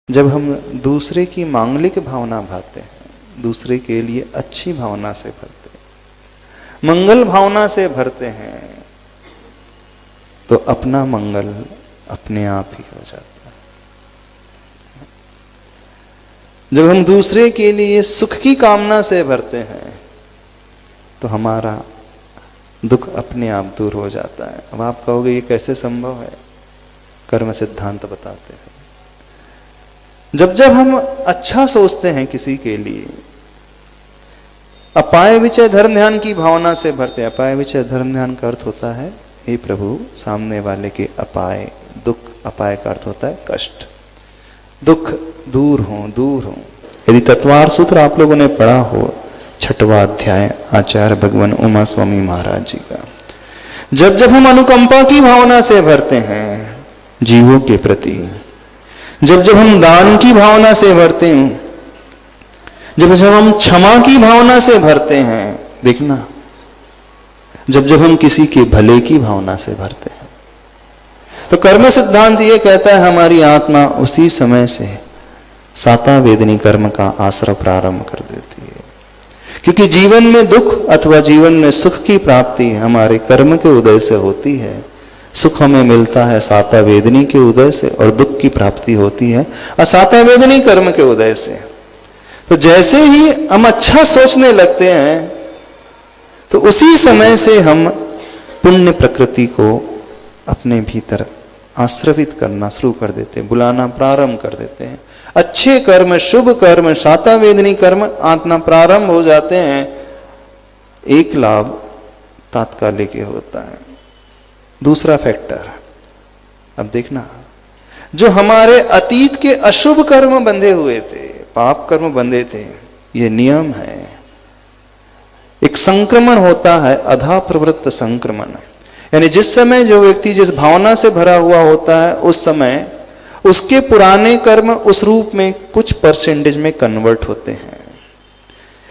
जब हम दूसरे की मांगलिक भावना भाते हैं, दूसरे के लिए अच्छी भावना से भरते हैं, मंगल भावना से भरते हैं, तो अपना मंगल अपने आप ही हो जाता है। जब हम दूसरे के लिए सुख की कामना से भरते हैं तो हमारा दुख अपने आप दूर हो जाता है। अब आप कहोगे ये कैसे संभव है? कर्म सिद्धांत बताते हैं। जब जब हम अच्छा सोचते हैं किसी के लिए, अपाय विचय धर्म ध्यान की भावना से भरते हैं। अपाय विचय धर्म ध्यान का अर्थ होता है, हे प्रभु सामने वाले के अपाय दुख, अपाय का अर्थ होता है कष्ट, दुख दूर हो दूर हो। यदि तत्वार सूत्र आप लोगों ने पढ़ा हो, 6वां अध्याय आचार्य भगवान उमा स्वामी महाराज जी का, जब जब हम अनुकंपा की भावना से भरते हैं जीवों के प्रति, जब जब हम दान की भावना से भरते हैं, जब जब हम क्षमा की भावना से भरते हैं, देखना जब जब हम किसी के भले की भावना से भरते हैं, तो कर्म सिद्धांत ये कहता है हमारी आत्मा उसी समय से साता वेदनी कर्म का आश्रय प्रारंभ कर देती है। क्योंकि जीवन में दुख अथवा जीवन में सुख की प्राप्ति हमारे कर्म के उदय से होती है। सुख हमें मिलता है साता वेदनी के उदय से, और दुख की प्राप्ति होती है असाता वेदनी कर्म के उदय से। तो जैसे ही हम अच्छा सोचने लगते हैं तो उसी समय से हम पुण्य प्रकृति को अपने भीतर आश्रवित करना शुरू कर देते हैं, बुलाना प्रारंभ कर देते हैं। अच्छे कर्म, शुभ कर्म, साता वेदनी कर्म आत्मा प्रारंभ हो जाते हैं। एक लाभ तात्कालिक होता है। दूसरा फैक्टर, अब देखना, जो हमारे अतीत के अशुभ कर्म बंधे हुए थे, पाप कर्म बंधे थे, ये नियम है। एक संक्रमण होता है, अधा प्रवृत्त संक्रमण, यानी जिस समय जो व्यक्ति जिस भावना से भरा हुआ होता है उस समय उसके पुराने कर्म उस रूप में कुछ परसेंटेज में कन्वर्ट होते हैं।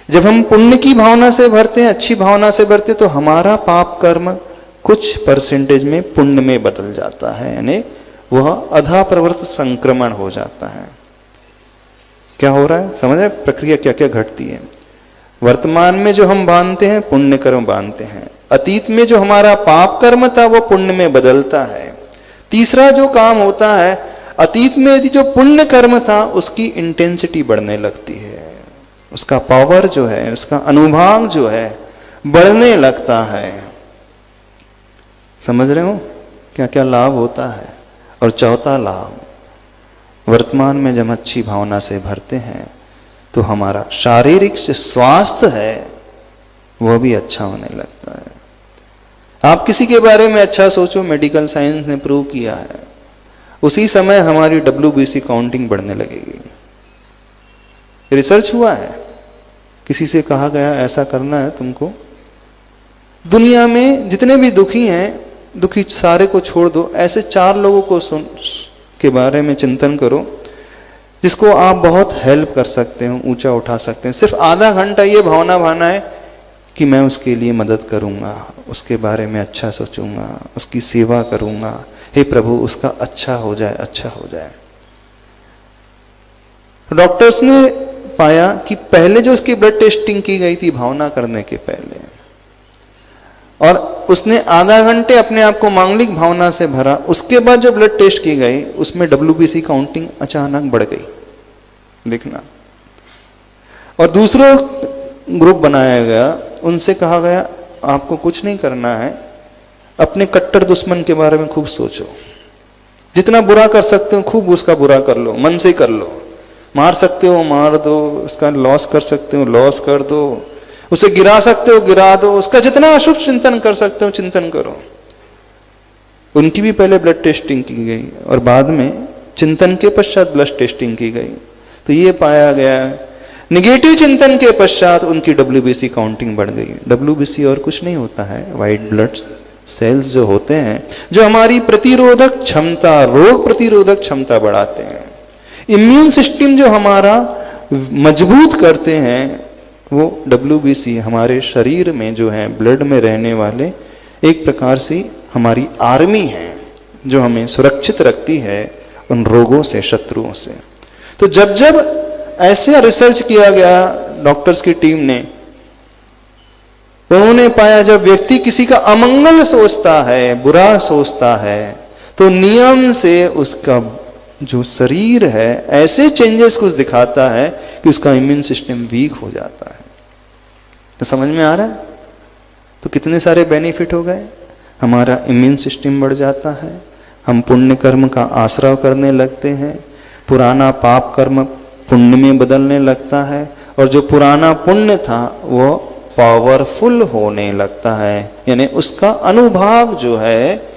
जब हम पुण्य की भावना से भरते हैं, अच्छी भावना से भरते हैं, तो हमारा पाप कर्म कुछ परसेंटेज में पुण्य में बदल जाता है, यानी वह अधा प्रवृत्त संक्रमण हो जाता है। क्या हो रहा है समझ रहे? प्रक्रिया क्या क्या घटती है। वर्तमान में जो हम बांधते हैं पुण्य कर्म बांधते हैं, अतीत में जो हमारा पाप कर्म था वो पुण्य में बदलता है। तीसरा जो काम होता है, अतीत में यदि जो पुण्य कर्म था उसकी इंटेंसिटी बढ़ने लगती है, उसका पावर जो है, उसका अनुभाग जो है बढ़ने लगता है। समझ रहे हो क्या क्या लाभ होता है? और चौथा लाभ, वर्तमान में जब अच्छी भावना से भरते हैं तो हमारा शारीरिक जो स्वास्थ्य है वह भी अच्छा होने लगता है। आप किसी के बारे में अच्छा सोचो, मेडिकल साइंस ने प्रूव किया है, उसी समय हमारी WBC काउंटिंग बढ़ने लगेगी। रिसर्च हुआ है, किसी से कहा गया ऐसा करना है तुमको। दुनिया में जितने भी दुखी हैं, दुखी सारे को छोड़ दो, ऐसे 4 लोगों को के बारे में चिंतन करो जिसको आप बहुत हेल्प कर सकते हो, ऊंचा उठा सकते हैं। सिर्फ आधा घंटा ये भावना भाना है कि मैं उसके लिए मदद करूंगा, उसके बारे में अच्छा सोचूंगा, उसकी सेवा करूंगा, हे प्रभु उसका अच्छा हो जाए, अच्छा हो जाए। डॉक्टर्स ने पाया कि पहले जो उसकी ब्लड टेस्टिंग की गई थी भावना करने के पहले, और उसने आधा घंटे अपने आप को मांगलिक भावना से भरा, उसके बाद जो ब्लड टेस्ट की गई उसमें WBC काउंटिंग अचानक बढ़ गई। देखना। और दूसरा ग्रुप बनाया गया, उनसे कहा गया आपको कुछ नहीं करना है, अपने कट्टर दुश्मन के बारे में खूब सोचो, जितना बुरा कर सकते हो खूब उसका बुरा कर लो, मन से कर लो, मार सकते हो मार दो, उसका लॉस कर सकते हो लॉस कर दो, उसे गिरा सकते हो गिरा दो, उसका जितना अशुभ चिंतन कर सकते हो चिंतन करो। उनकी भी पहले ब्लड टेस्टिंग की गई और बाद में चिंतन के पश्चात ब्लड टेस्टिंग की गई, तो ये पाया गया निगेटिव चिंतन के पश्चात उनकी WBC काउंटिंग बढ़ गई। WBC और कुछ नहीं होता है, व्हाइट ब्लड सेल्स जो होते हैं, जो हमारी प्रतिरोधक क्षमता, रोग प्रतिरोधक क्षमता बढ़ाते हैं, इम्यून सिस्टम जो हमारा मजबूत करते हैं, वो WBC हमारे शरीर में जो है ब्लड में रहने वाले एक प्रकार से हमारी आर्मी है जो हमें सुरक्षित रखती है उन रोगों से, शत्रुओं से। तो जब जब ऐसे रिसर्च किया गया डॉक्टर्स की टीम ने, उन्होंने पाया जब व्यक्ति किसी का अमंगल सोचता है, बुरा सोचता है, तो नियम से उसका जो शरीर है ऐसे चेंजेस कुछ दिखाता है कि उसका इम्यून सिस्टम वीक हो जाता है। तो समझ में आ रहा है? तो कितने सारे बेनिफिट हो गए। हमारा इम्यून सिस्टम बढ़ जाता है, हम पुण्य कर्म का आश्रय करने लगते हैं, पुराना पाप कर्म पुण्य में बदलने लगता है, और जो पुराना पुण्य था वो पावरफुल होने लगता है, यानी उसका अनुभाग जो है,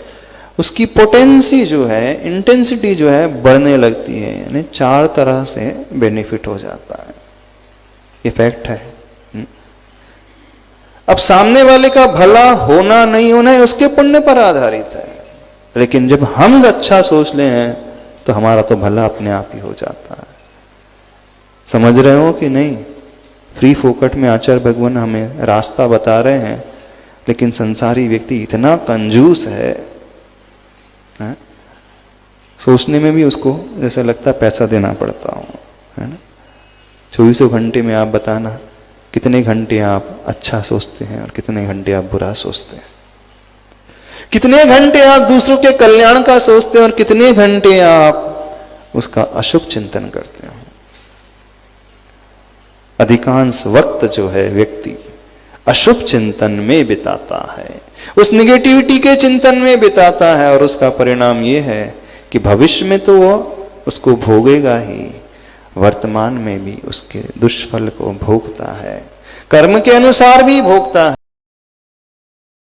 उसकी पोटेंसी जो है, इंटेंसिटी जो है बढ़ने लगती है। यानी 4 तरह से बेनिफिट हो जाता है, इफेक्ट है। अब सामने वाले का भला होना नहीं होना है उसके पुण्य पर आधारित है, लेकिन जब हम अच्छा सोच ले हैं तो हमारा तो भला अपने आप ही हो जाता है। समझ रहे हो कि नहीं? फ्री फोकट में आचार्य भगवान हमें रास्ता बता रहे हैं, लेकिन संसारी व्यक्ति इतना कंजूस है, सोचने में भी उसको जैसे लगता है पैसा देना पड़ता हो, है ना। 24 घंटे में आप बताना कितने घंटे आप अच्छा सोचते हैं और कितने घंटे आप बुरा सोचते हैं, कितने घंटे आप दूसरों के कल्याण का सोचते हैं और कितने घंटे आप उसका अशुभ चिंतन करते हो। अधिकांश वक्त जो है व्यक्ति अशुभ चिंतन में बिताता है, उस निगेटिविटी के चिंतन में बिताता है, और उसका परिणाम यह है कि भविष्य में तो वो उसको भोगेगा ही, वर्तमान में भी उसके दुष्फल को भोगता है, कर्म के अनुसार भी भोगता है।